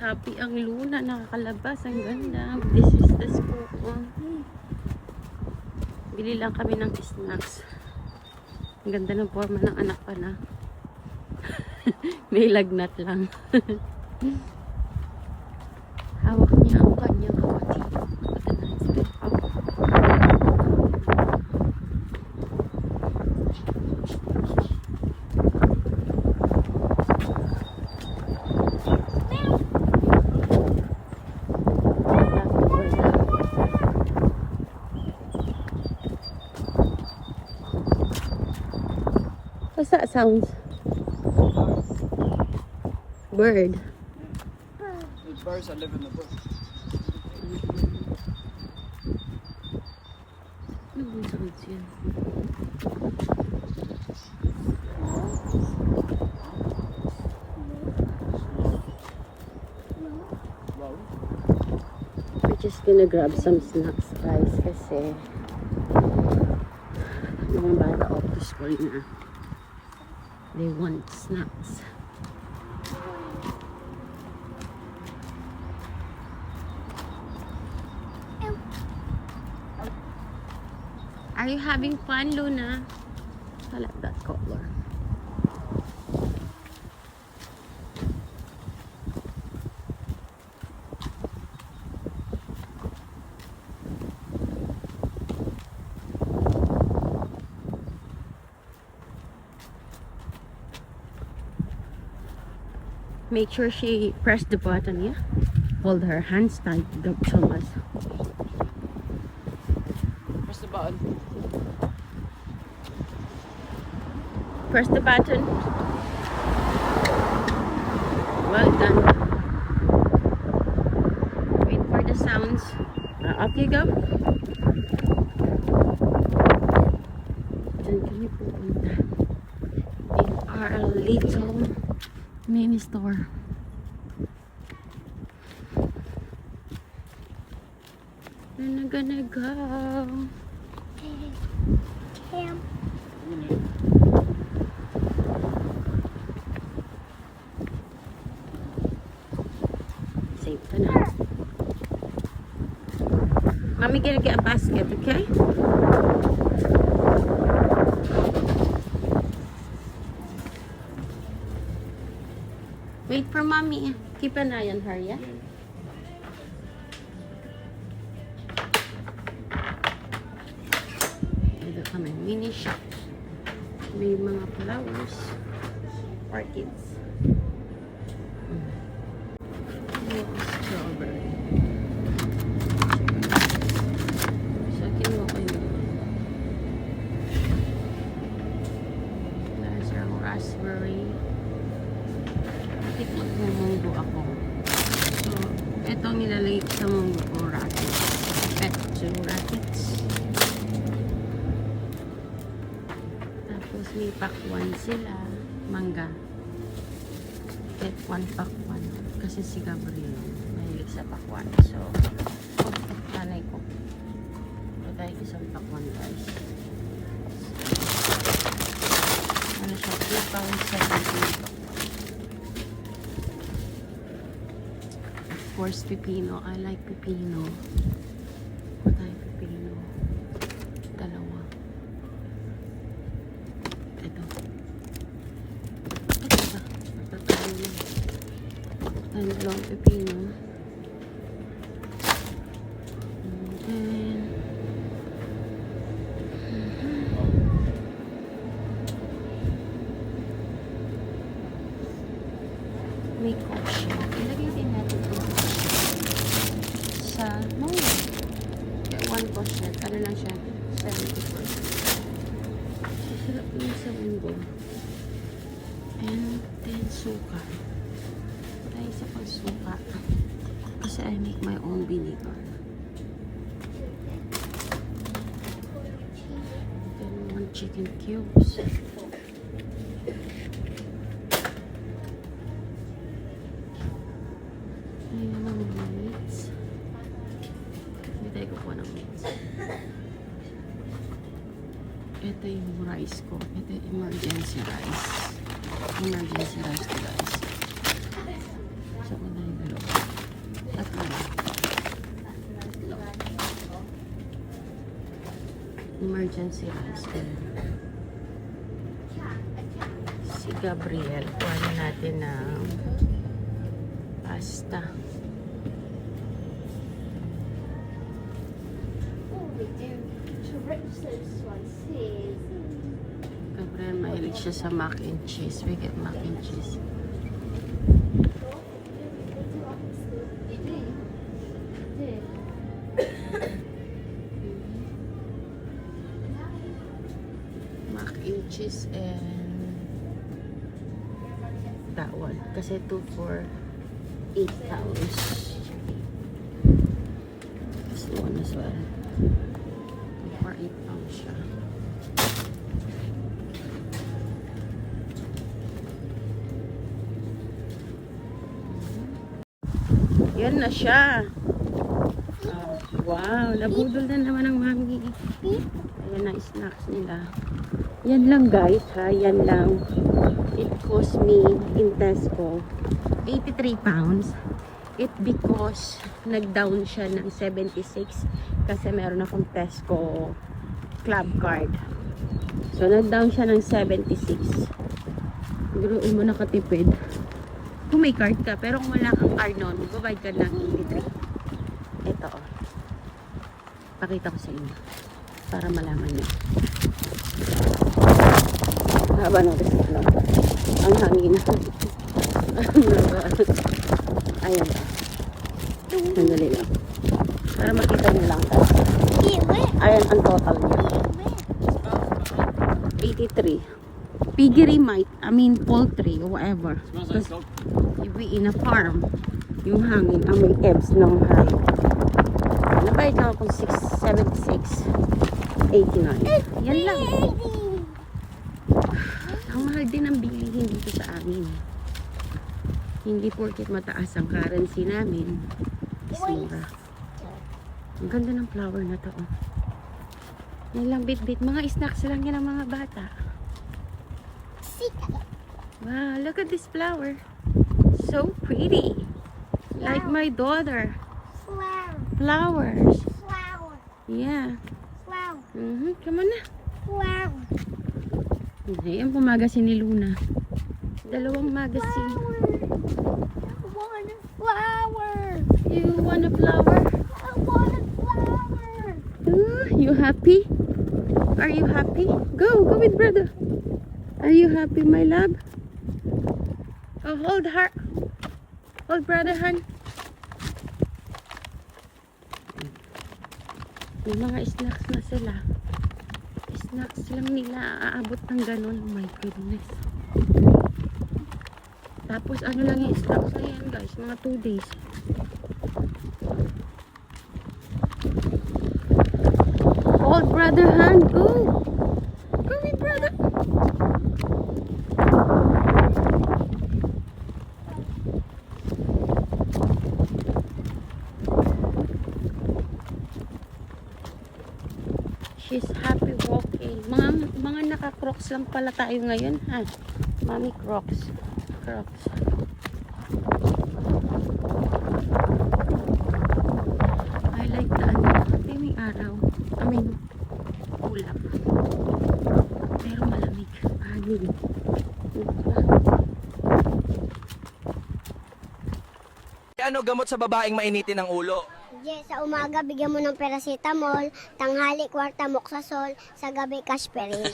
Happy ang Luna, nakakalabas, ang ganda. This is the school. Bili lang kami ng snacks. Ang ganda ng forma ng anak pa na. May lagnat lang. Hawak niya ang kanyang kapatid. What's that sound? Bird. There's birds that live in the bush. Ano bang sounds yan? We're just gonna grab some snacks, guys, kasi mga bata off to school na. They want snacks. Are you having fun, Luna? I like that color. Make sure she press the button, yeah? Hold her hands tight, Thomas. Press the button. Press the button. Well done. Wait for the sounds. Up you go. Diyan kami pupunta. In our little mini store. We're gonna go. Cam. Safe na. Mommy gonna get a basket, okay? Wait for mommy. Keep an eye on her, yeah? Dito kami, mini shop. May mga flowers. Orchids. Strawberry. So, kinuha ko yun. There's yung raspberry. Magmunggo ako. So, itong nilalagay ko sa munggo ko, rackets. So, rackets. Tapos, may pakwan sila. Mangga. Get one pakwan. Kasi si Gabriel, mahilig sa pakwan. So, nanay ko. Patay isang pakwan, guys. Ano siya? 2 pounds 17 pakwan. Of course, pipino. I like pipino. Patay pipino. Dalawa. Ito. Ito ba? Patay lang. Ang dalawang pipino. And then, may coke siya. Ilagay din natin ito sa munggo. Kaya 1 pochette. Ano lang siya? 70%. Sarap yung sa munggo. And then suka. Tayo sa pagsuka. Kasi I make my own vinegar. Then 1 chicken cubes. Ayan ang meats. Hindi tayo kukuha ng meats. Ito yung rice ko. Ito yung emergency rice. Emergency rice to, guys. So, ko na yung dalawa. Emergency rice. Si Gabriel, kuha na natin ng pasta. Gabriel, mahilig siya sa mac and cheese. We get mac and cheese. Mac and cheese and that one. Kasi 2 for 8 pounds. This one as well. 2 for 8 pounds siya. Yan na siya. Ah, wow, nabudol na naman ang mami. Ayan na snacks nila. Yan lang guys ha, yan lang. It cost me in Tesco 83 pounds. It because nag-down siya ng 76 kasi meron akong Tesco club card. So nag-down siya ng 76. Guruin mo nakatipid. Kung may card ka, pero kung wala kang card noon, magbabayad ka ng 83. Ito oh. Pakita ko sa inyo para malaman niyo. Haba na rin lang. Ang hangin. Ayan ba. Sandali lang. Para makita niyo lang. Ayan ang total niya. 83. Piggery might, I mean poultry or whatever. Because if we in a farm, yung hangin ang may ebs ng hayop. Nabayad na akong 676.89. Yan lang. Ang mahal din ang bilihin dito sa amin. Hindi porket mataas ang currency namin. Is mura. Ang ganda ng flower na to. Oh. Yan lang bit-bit. Mga snacks lang yan ang mga bata. Wow, look at this flower. So pretty. Like my daughter. Flowers. Yeah. Come on na. Ayan, pumagasin ni Luna. Dalawang magasin. You want a flower? You happy? Are you happy? Go with brother. Are you happy, my love? Oh, hold her. Hold brother hand. May mga snacks na sila. Snacks lang nila. Aabot ng ganun. Oh my goodness. Tapos ano lang yung snacks na yan guys. Mga 2 days. Hold brother hand. Go. Go with brother. She's happy walking. Mga naka-crocs lang pala tayo ngayon, ha? Mommy crocs. Crocs. I like the ano, timing araw. I mean, ulap. Pero malamig. Hangin. Ano gamot sa babaeng mainitin ng ulo? Yes, sa umaga bigyan mo ng paracetamol, tanghali kwarta moxazol, sa gabi caspherin.